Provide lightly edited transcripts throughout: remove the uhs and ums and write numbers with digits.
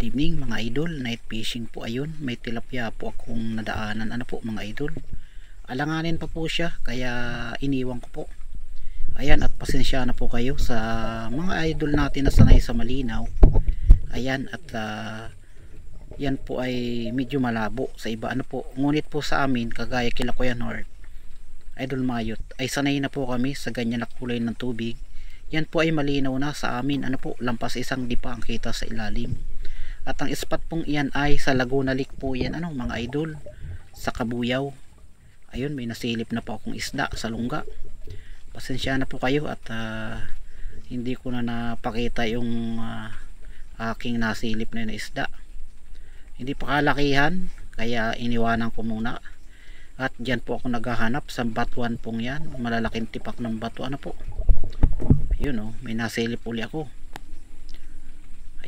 Good evening mga idol, night fishing po. Ayun, may tilapia po akong nadaanan, ano po mga idol, alanganin pa po siya kaya iniwan ko po. Ayan, at pasensya na po kayo sa mga idol natin na sanay sa malinaw. Ayan, at yan po ay medyo malabo sa iba, ano po, ngunit po sa amin kagaya kila Kuya North, Idol Mayot, ay sanay na po kami sa ganyan na kulay ng tubig. Yan po ay malinaw na sa amin, ano po, lampas isang dipa ang kita sa ilalim. At ang spot pong iyan ay sa Laguna Lake po yan, ano mga idol, sa Kabuyaw. Ayun, may nasilip na po akong isda sa lungga. Pasensya na po kayo at hindi ko na napakita yung aking nasilip na isda. Hindi pa kalakihan kaya iniwanan ko muna. At dyan po ako naghahanap sa batuan pong yan, malalaking tipak ng bato, ano po. Ayun, may nasilip uli ako.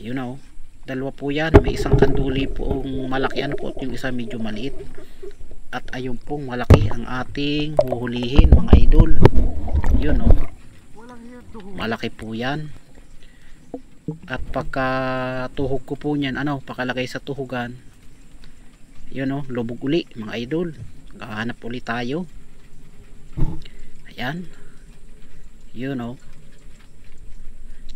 Ayun, dalawa po yan, may isang kanduli pong malaki, ano po, yung isa medyo maliit. At ayun pong malaki ang ating huhulihin mga idol. Yun, malaki po yan. At pagka tuhog ko po niyan, pakalagay sa tuhugan, yun, lubog uli mga idol. Kahanap uli tayo. Ayan, yun,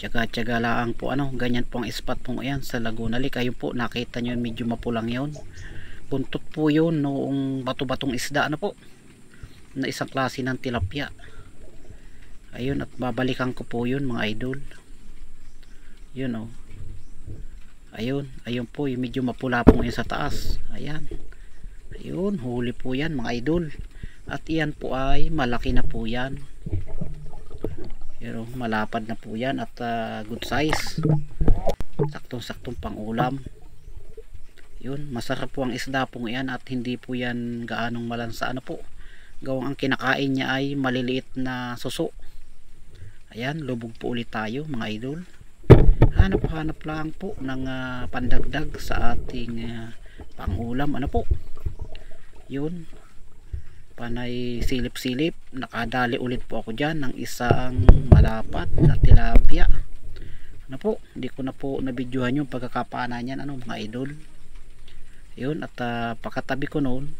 tsaga-tsaga lang po, ganyan po ang spot po yan sa Laguna Lake. Ayun po, nakita nyo medyo mapulang yun, buntot po yun noong bato-batong isda, ano po, na isang klase ng tilapia. Ayun, at babalikan ko po yun mga idol. Yun, ayun po, yung medyo mapula po yun sa taas. Ayan, ayun, huli po yan mga idol. At iyan po ay malaki na po yan. Pero malapad na po yan at good size, saktong-saktong pang ulam. Yun, masarap po ang isda po yan at hindi po yan gaanong malansa, ano po, gawang ang kinakain niya ay maliliit na suso. Ayan, lubog po ulit tayo mga idol. Hanap-hanap lang po ng pandagdag sa ating pangulam, ano po. Yun, panay silip-silip, nakadali ulit po ako dyan ng isang malapad na tilapia, ano po. Hindi ko na po nabidyohan yung pagkakapana niyan, mga idol. Yun, at pakatabi ko noon,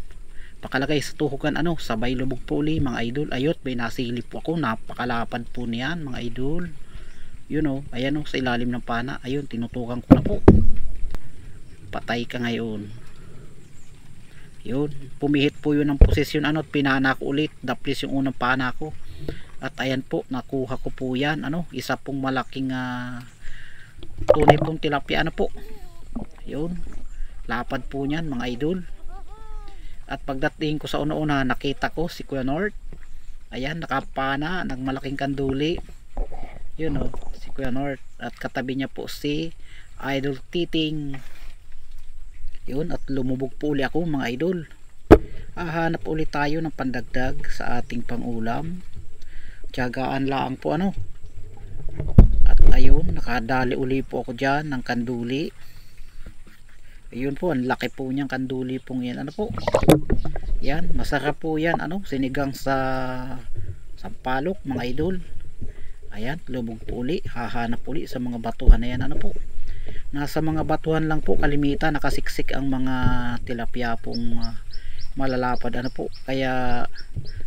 pakalagay sa tuhugan, sabay lubog po uli mga idol. Ayot, may nasilip po ako, napakalapad po niyan mga idol. Yun, ayan, sa ilalim ng pana. Ayun, tinutukan ko na po. Patay ka ngayon. Yun, pumihit po yun ng posisyon, at pinana ko ulit, daplis yung unang pana ko. At ayan po, nakuha ko po yan, isa pong malaking tunay pong tilapia, po. Yun, lapad po niyan mga idol. At pagdating ko sa una-una, nakita ko si Kuya North. Ayan, nakapana ng malaking kanduli. Yun, si Kuya North. At katabi niya po si Idol Titing. Yun, at lumubog po uli ako mga idol. Hanap ulit tayo ng pandagdag sa ating pangulam. Tiyagaan lang po, At ayun, nakadali uli po ako dyan ng kanduli. Ayun po, ang laki po niyang kanduli pong yan, po. Yan, masarap po yan, sinigang sa sampalok mga idol. Ayan, lubog po uli, hahanap uli sa mga batuhan na yan, po. Nasa mga batuhan lang po kalimitan nakasiksik ang mga tilapia pong malalapad, po. Kaya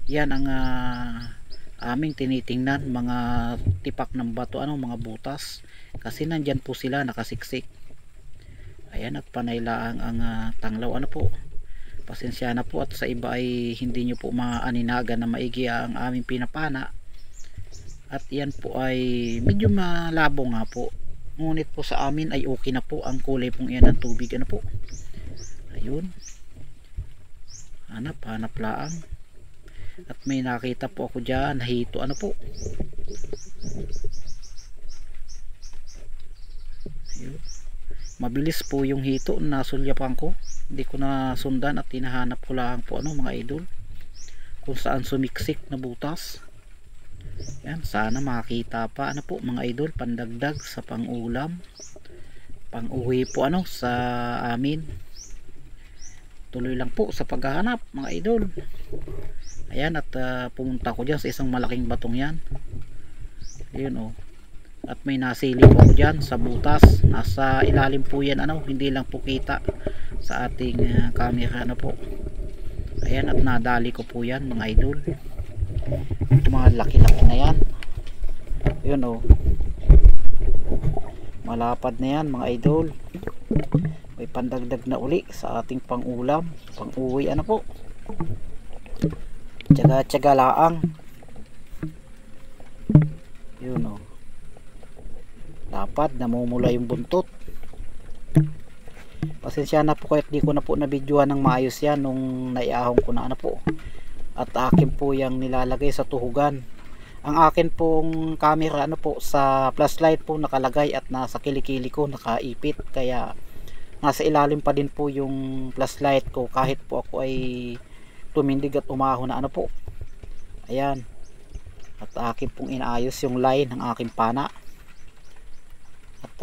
yan ang aming tinitingnan, mga tipak ng bato, mga butas, kasi nandyan po sila nakasiksik. Ayan, at panaylaang ang tanglaw, po. Pasensya na po at sa iba ay hindi nyo po maaninagan na maigi ang aming pinapana. At yan po ay medyo malabo nga po, ngunit po sa amin ay okay na po ang kulay pong iyan ng tubig, po. Ayun, hanap laang. At may nakita po ako dyan na hito, po. Ayun, mabilis po yung hito, nasulyapan ko, hindi ko na sundan at hinahanap ko lang po, mga idol, kung saan sumiksik na butas. Yan, sana makita pa, po mga idol, pandagdag sa pangulam, pang-uwi po, sa amin. Tuloy lang po sa paghahanap mga idol. Ayan, at pumunta ko dyan sa isang malaking batong yan. Ayun, At may nasili po dyan sa butas, nasa ilalim po yan, ano, hindi lang po kita sa ating camera, ano po. Ayan, at nadali ko po yan mga idol. Mga laki-laki na yan. Yun oh, malapad na yan mga idol. May pandagdag na uli sa ating pangulam, pang-uwi, ano po. Tsaga-tsaga laang. Yun oh, dapat namumula yung buntot. Pasensya na po kahit di ko na po nabidyohan ng maayos yan nung naiahon ko na, ano po. At akin po yung nilalagay sa tuhugan. Ang akin pong camera, ano po, sa flashlight po nakalagay at nasa kilikili ko nakaipit, kaya nasa ilalim pa din po yung flashlight ko kahit po ako ay tumindig at umahon na, ano po. Ayan, at akin pong inaayos yung line ng aking pana. At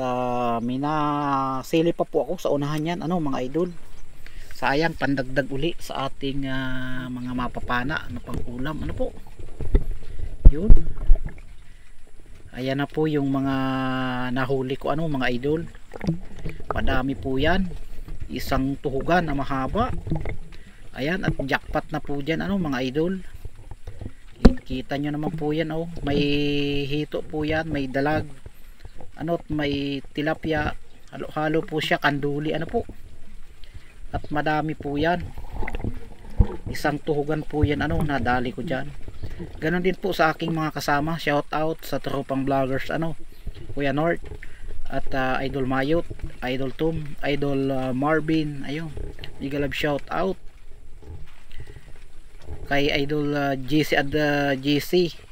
may nasili pa po ako sa unahan yan, ano mga idol. Sayang, pandagdag uli sa ating mga mapapana na pang-ulam, ano po. Yun, ayan na po yung mga nahuli ko, ano mga idol. Madami po yan, isang tuhugan na mahaba. Ayan, at jackpot na po dyan, ano mga idol. Kita nyo naman po yan, oh, may hito po yan, may dalag, ano, may tilapia, halo-halo po siya, kanduli, ano po. At madami po yan, isang tuhugan po yan, ano, nadali ko dyan. Ganon din po sa aking mga kasama, shout out sa tropang vloggers, ano, Kuya North at Idol Mayot, Idol Tom, Idol Marvin, ayun, Igalab shout out kay Idol GC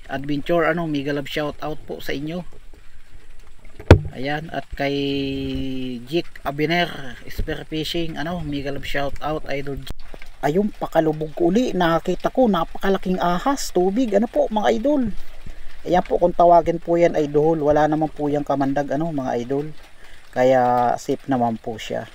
Adventure, ano, Migalab shout out po sa inyo. Ayan, at kay Jik Abiner Spear Fishing, ano, Migalab shout out Idol. Ayun, pakalubog ko uli, nakakita ko napakalaking ahas, tubig, ano po mga idol. Ayan po, kung tawagin po yan ay duhol, wala naman po yung kamandag, ano mga idol, kaya safe naman po siya.